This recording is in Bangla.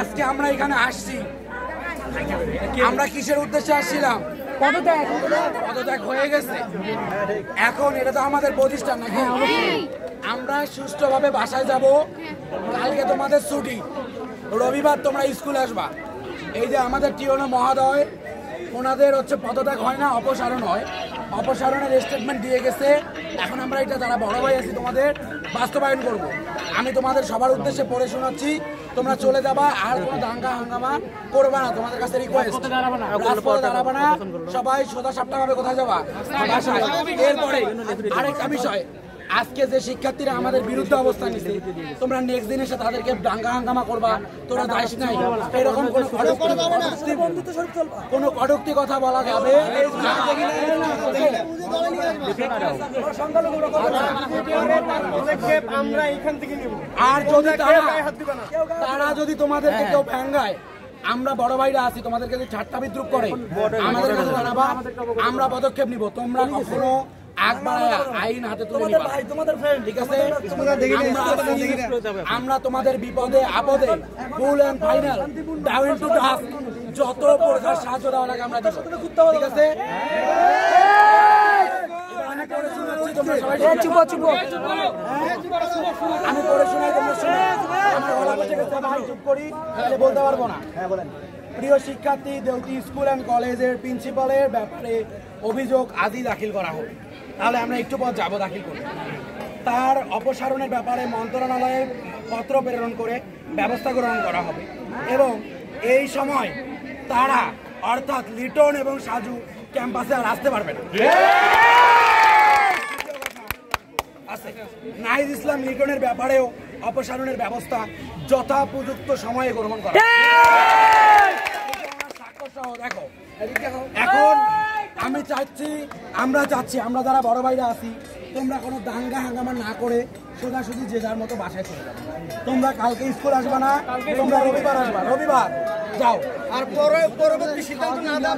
আজকে আমরা এখানে আসছি, আমরা কিসের উদ্দেশ্যে আসছিলাম? পদত্যাগ হয়ে গেছে, এখন এটা তো আমাদের প্রতিষ্ঠান নাকি? আমরা সুষ্ঠুভাবে বাসায় যাব। কালকে তোমাদের ছুটি, রবিবার তোমরা স্কুলে আসবা। এই যে আমাদের টিওনো মহোদয়, ওনাদের হচ্ছে পদত্যাগ হয় না, অপসারণ হয়। অপসারণের স্টেটমেন্ট দিয়ে গেছে। এখন আমরা এটা যারা বড় ভাই আছি তোমাদের বাস্তবায়ন করব। আমি তোমাদের সবার উদ্দেশ্যে পড়ে শোনাচ্ছি, তোমরা চলে যাবা, আর কোনো দাঙ্গা হাঙ্গামা করবা না। তোমাদের কাছে রিকোয়েস্ট, রাজপথে দাঁড়াবা না, সবাই সোজা সাপটা ভাবে কোথায় যাবা? বাসায়। এরপরে আরেকটা বিষয়, আজকে যে শিক্ষার্থীরা আমাদের বিরুদ্ধে অবস্থান নিচ্ছে, তোমরা নেক্সট দিন এসে তাদেরকে দাঙ্গা হাঙ্গামা করবা, তোরা দায়িত্ব নাই, এরকম কোনো কটূক্তি কথা বলা যাবে। আর যদি তারা যদি তোমাদেরকে কেউ ভেঙ্গায়, আমরা বড় ভাইরা আছি, তোমাদেরকে যদি ঠাট্টা বিদ্রুপ করে আমাদের কাছে জানাবা, আমরা পদক্ষেপ নিব। তোমরা কখনো আইন হাতে তুলে নিবা, ঠিক আছে? আমরা তোমাদের বিপদে আপদে full and final down to dusk যত প্রকার সাহায্য দেওয়া লাগে আমরা দিব, ঠিক আছে? আমি পড়ে শোনাই, তোমরা শুনে চুপ করি, বলতে পারবো না। প্রিয় শিক্ষার্থী, দেউতি স্কুল অ্যান্ড কলেজের প্রিন্সিপালের ব্যাপারে অভিযোগ আজই দাখিল করা হোক। তাহলে আমরা একটু পর যাবো দাখিল করি। তার অপসারণের ব্যাপারে মন্ত্রণালয়ে পত্র প্রেরণ করে ব্যবস্থা গ্রহণ করা হবে এবং এই সময় তারা অর্থাৎ লিটন এবং সাজু ক্যাম্পাসে আর আসতে পারবে না। নাহিদ ইসলাম লিটনের ব্যাপারেও অপসারণের ব্যবস্থা যথোপযুক্ত সময়ে গ্রহণ করা। দেখো, এখন আমি চাচ্ছি, আমরা যারা বড় ভাইরা আছি, তোমরা কোনো দাঙ্গা হাঙ্গামা না করে সোজাসুজি যে যার মতো বাসায় চলে যাবে। তোমরা কালকে স্কুল আসবে না, তোমরা রবিবার আসবা। রবিবার যাও, আর পরবর্তী সিদ্ধান্ত না দেওয়া